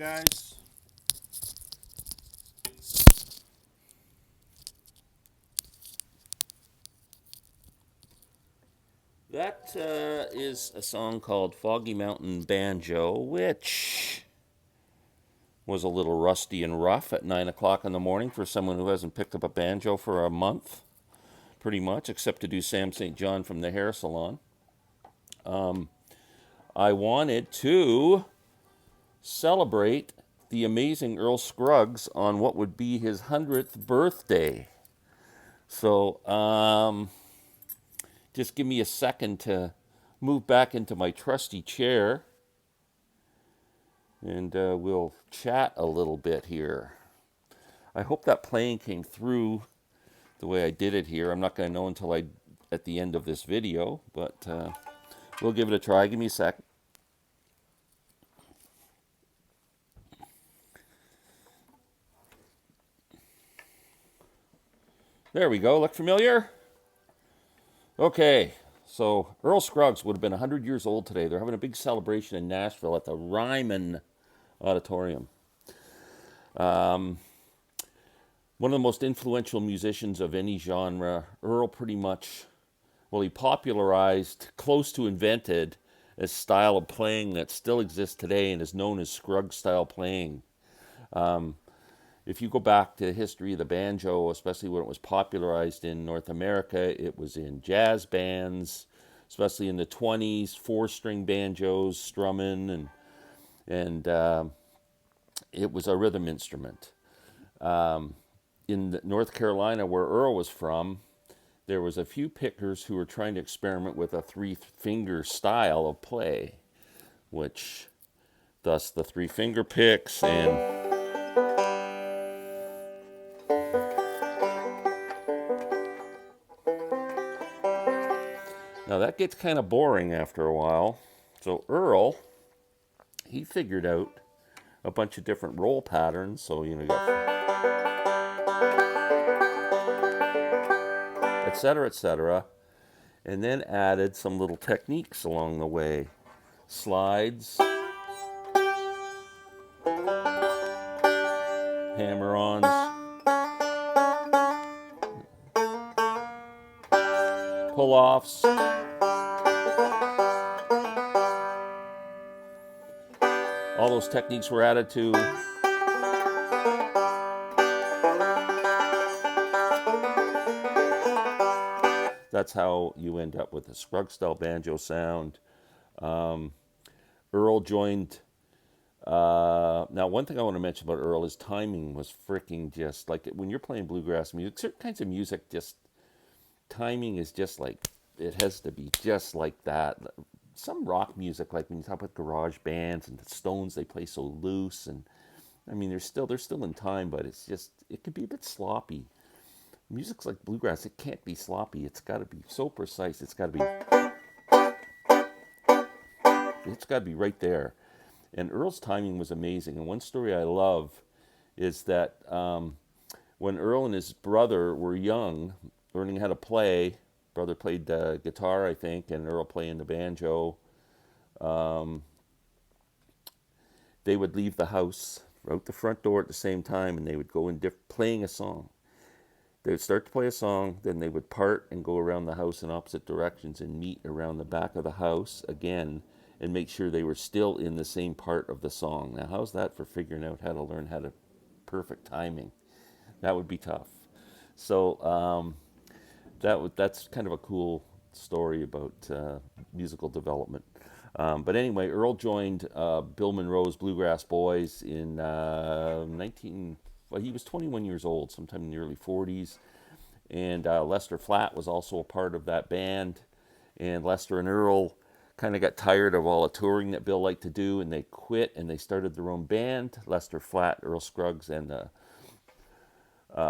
guys. That is a song called Foggy Mountain Banjo, which was a little rusty and rough at 9 o'clock in the morning for someone who hasn't picked up a banjo for a month, pretty much, except to do Sam St. John from the hair salon. I wanted to celebrate the amazing Earl Scruggs on what would be his 100th birthday. So, just give me a second to move back into my trusty chair and we'll chat a little bit here. I hope that playing came through the way I did it here. I'm not going to know until at the end of this video, but we'll give it a try. Give me a sec. There we go. Look familiar? Okay. So Earl Scruggs would have been 100 years old today. They're having a big celebration in Nashville at the Ryman Auditorium. One of the most influential musicians of any genre. Earl pretty much, well, he popularized, close to invented, a style of playing that still exists today and is known as Scruggs style playing. If you go back to the history of the banjo, especially when it was popularized in North America, it was in jazz bands, especially in the 20s, four-string banjos, strumming, and it was a rhythm instrument. In North Carolina, where Earl was from, there was a few pickers who were trying to experiment with a three-finger style of play, which, thus the three-finger picks. And now that gets kind of boring after a while. So Earl, he figured out a bunch of different roll patterns. So, you got etc., etc., and then added some little techniques along the way. Slides, hammer-ons, pull-offs, all those techniques were added to that's how you end up with a Scruggs style banjo sound. Earl joined. Now, one thing I want to mention about Earl is timing was freaking just like when you're playing bluegrass music, certain kinds of music, just timing is just like it has to be just like that. Some rock music, like when you talk about garage bands and the Stones, they play so loose, and I mean they're still in time, but it could be a bit sloppy. Music's like bluegrass; it can't be sloppy. It's got to be so precise. It's got to be right there. And Earl's timing was amazing. And one story I love is that when Earl and his brother were young, learning how to play, brother played guitar, I think, and Earl playing the banjo. They would leave the house out the front door at the same time, and they would go in playing a song. They would start to play a song, then they would part and go around the house in opposite directions and meet around the back of the house again and make sure they were still in the same part of the song. Now, how's that for figuring out how to learn how to perfect timing? That would be tough. So that's kind of a cool story about musical development. But anyway, Earl joined Bill Monroe's Bluegrass Boys in 19. Well, he was 21 years old, sometime in the early 40s. And Lester Flatt was also a part of that band. And Lester and Earl kind of got tired of all the touring that Bill liked to do, and they quit and they started their own band. Lester Flatt, Earl Scruggs, and the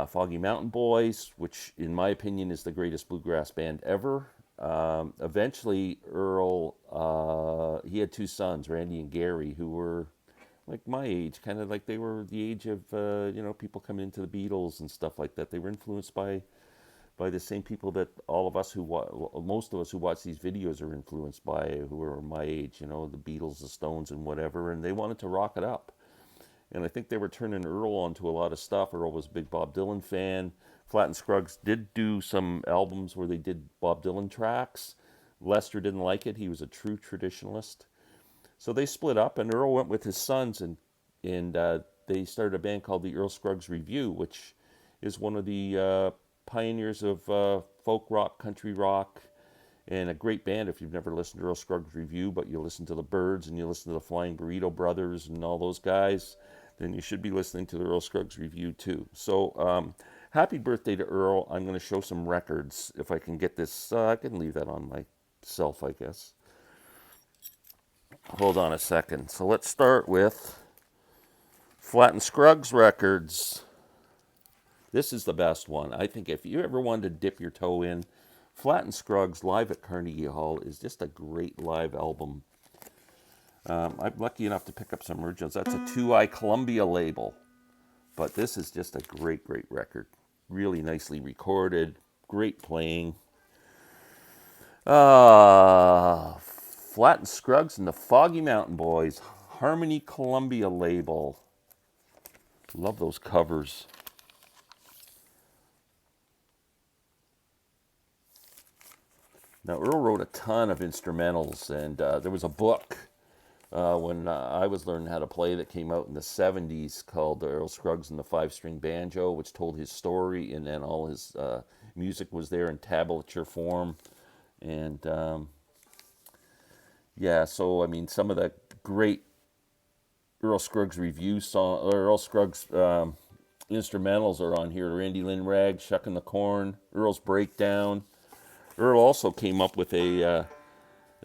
Foggy Mountain Boys, which in my opinion is the greatest bluegrass band ever. Eventually, Earl, he had two sons, Randy and Gary, who were like my age, kind of like they were the age of, people coming into the Beatles and stuff like that. They were influenced by the same people that most of us who watch these videos are influenced by, who are my age, the Beatles, the Stones, and whatever, and they wanted to rock it up. And I think they were turning Earl onto a lot of stuff. Earl was a big Bob Dylan fan. Flat and Scruggs did do some albums where they did Bob Dylan tracks. Lester didn't like it. He was a true traditionalist. So they split up, and Earl went with his sons, and they started a band called the Earl Scruggs Review, which is one of the pioneers of folk rock, country rock, and a great band. If you've never listened to Earl Scruggs Review, but you listen to the Byrds and you listen to the Flying Burrito Brothers and all those guys, then you should be listening to the Earl Scruggs Review too. So happy birthday to Earl. I'm going to show some records if I can get this. I can leave that on myself, I guess. Hold on a second. So let's start with Flat and Scruggs records. This is the best one. I think if you ever wanted to dip your toe in, Flat and Scruggs live at Carnegie Hall is just a great live album. I'm lucky enough to pick up some originals. That's a 2i Columbia label. But this is just a great, great record. Really nicely recorded. Great playing. Flat and Scruggs and the Foggy Mountain Boys. Harmony Columbia label. Love those covers. Now, Earl wrote a ton of instrumentals, and there was a book when I was learning how to play that came out in the 70s called Earl Scruggs and the Five-String Banjo, which told his story, and then all his music was there in tablature form. And yeah, so I mean, some of the great Earl Scruggs review song, or Earl Scruggs instrumentals are on here. Randy Lynn Rag, Shuckin' the Corn, Earl's Breakdown. Earl also came up with a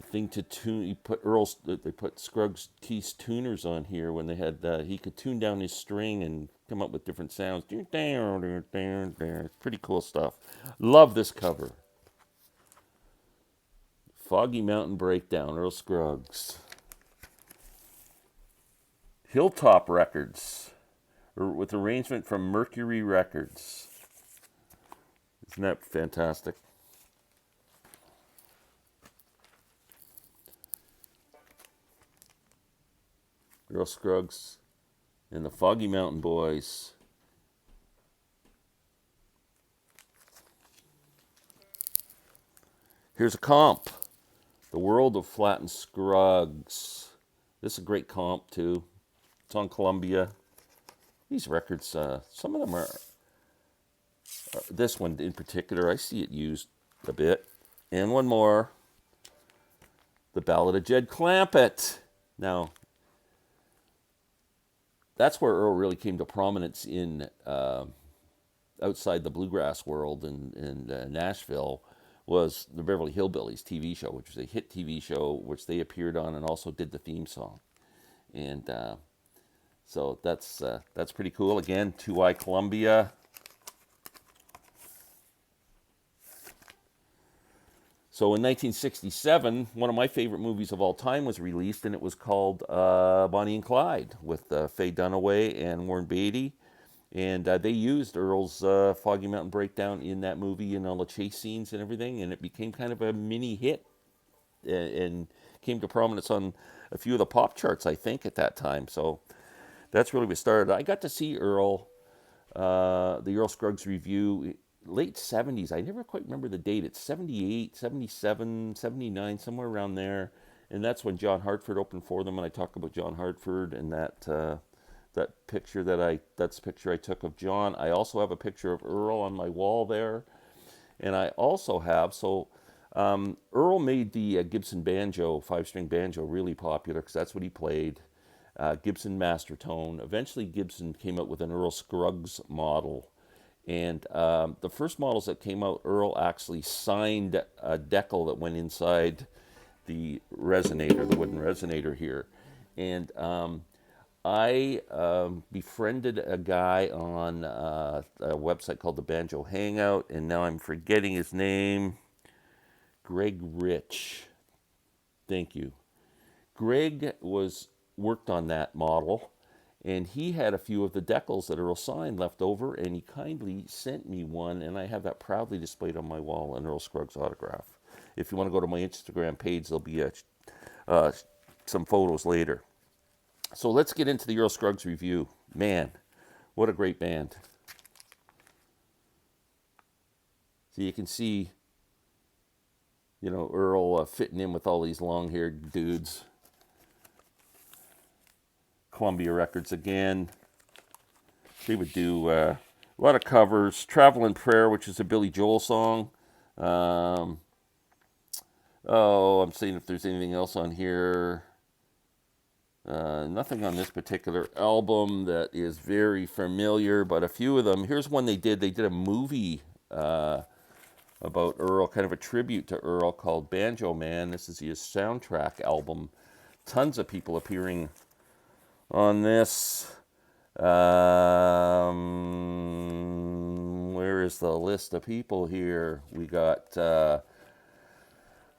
thing to tune. They put Scruggs Keys tuners on here when they had he could tune down his string and come up with different sounds. Pretty cool stuff. Love this cover. Foggy Mountain Breakdown, Earl Scruggs. Hilltop Records, with arrangement from Mercury Records. Isn't that fantastic? Earl Scruggs and the Foggy Mountain Boys. Here's a comp. The World of Flat and Scruggs. This is a great comp too. It's on Columbia. These records, some of them are, this one in particular, I see it used a bit. And one more. The Ballad of Jed Clampett. Now, that's where Earl really came to prominence in outside the bluegrass world in Nashville, was the Beverly Hillbillies TV show, which was a hit TV show, which they appeared on and also did the theme song. And so that's pretty cool. Again, 2i Columbia. So in 1967, one of my favorite movies of all time was released, and it was called Bonnie and Clyde with Faye Dunaway and Warren Beatty. And they used Earl's Foggy Mountain Breakdown in that movie and all the chase scenes and everything, and it became kind of a mini hit and came to prominence on a few of the pop charts, I think, at that time. So that's really what started. I got to see Earl, the Earl Scruggs Review, late 70s. I never quite remember the date. It's 78, 77, 79, somewhere around there. And that's when John Hartford opened for them. And I talk about John Hartford and that picture that's the picture I took of John. I also have a picture of Earl on my wall there. And I also have, Earl made the Gibson banjo, five-string banjo, really popular because that's what he played. Gibson Master Tone. Eventually Gibson came out with an Earl Scruggs model. And the first models that came out, Earl actually signed a decal that went inside the resonator, the wooden resonator here. And I befriended a guy on a website called the Banjo Hangout, and now I'm forgetting his name. Greg Rich. Thank you. Greg worked on that model, and he had a few of the decals that Earl signed left over, and he kindly sent me one, and I have that proudly displayed on my wall, an Earl Scruggs autograph. If you want to go to my Instagram page, there'll be some photos later. So let's get into the Earl Scruggs review. Man, what a great band. So you can see, Earl fitting in with all these long-haired dudes. Columbia Records again. They would do a lot of covers. Travelin' Prayer, which is a Billy Joel song. I'm seeing if there's anything else on here. Nothing on this particular album that is very familiar, but a few of them. Here's one they did. They did a movie about Earl, kind of a tribute to Earl called Banjo Man. This is his soundtrack album. Tons of people appearing on this. Where is the list of people here? We got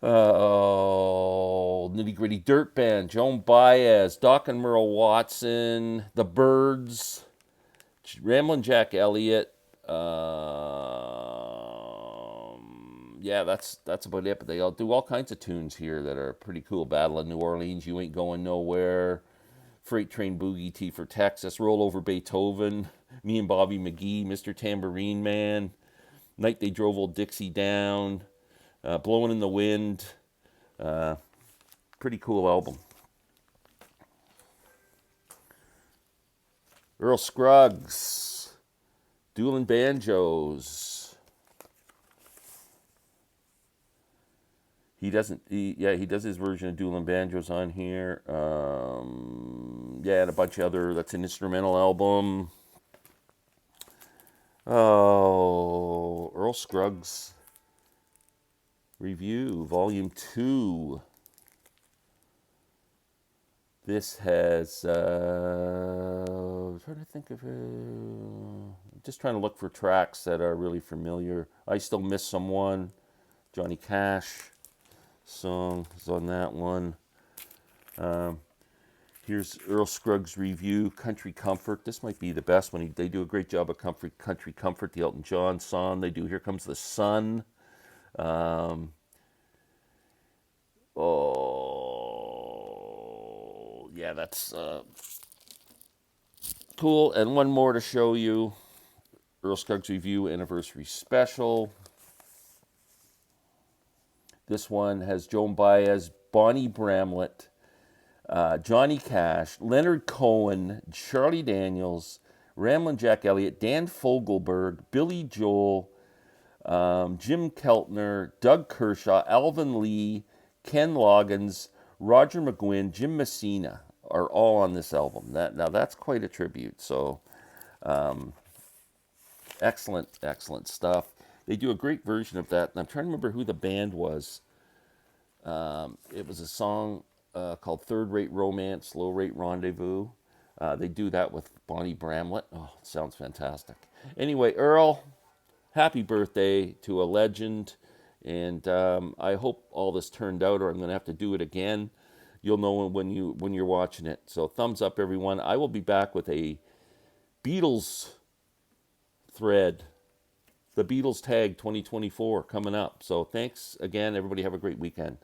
Nitty Gritty Dirt Band, Joan Baez, Doc and Merle Watson, The Byrds, Ramblin' Jack Elliott. Yeah, that's about it. But they all do all kinds of tunes here that are pretty cool. Battle of New Orleans, You Ain't Going Nowhere, Freight Train Boogie, T for Texas, Roll Over Beethoven, Me and Bobby McGee, Mr. Tambourine Man, Night They Drove Old Dixie Down, Blowing in the Wind. Pretty cool album. Earl Scruggs, Dueling Banjos. He does his version of Dueling Banjos on here. And a bunch of other, that's an instrumental album. Oh, Earl Scruggs Review, Volume 2. This has, I'm trying to think of, just trying to look for tracks that are really familiar. I Still Miss Someone, Johnny Cash song is on that one. Here's Earl Scruggs Review, Country Comfort. This might be the best one. They do a great job of Country Comfort, the Elton John song. They do Here Comes the Sun. That's cool. And one more to show you. Earl Scruggs Review Anniversary Special. This one has Joan Baez, Bonnie Bramlett, Johnny Cash, Leonard Cohen, Charlie Daniels, Ramblin' Jack Elliott, Dan Fogelberg, Billy Joel, Jim Keltner, Doug Kershaw, Alvin Lee, Ken Loggins, Roger McGuinn, Jim Messina are all on this album. That's quite a tribute. So excellent stuff. They do a great version of that. And I'm trying to remember who the band was. It was a song called Third Rate Romance, Low Rate Rendezvous. They do that with Bonnie Bramlett. Oh, it sounds fantastic. Anyway, Earl, happy birthday to a legend. And I hope all this turned out, or I'm going to have to do it again. You'll know when you're watching it. So thumbs up, everyone. I will be back with a Beatles thread. The Beatles Tag 2024 coming up. So thanks again, everybody. Have a great weekend.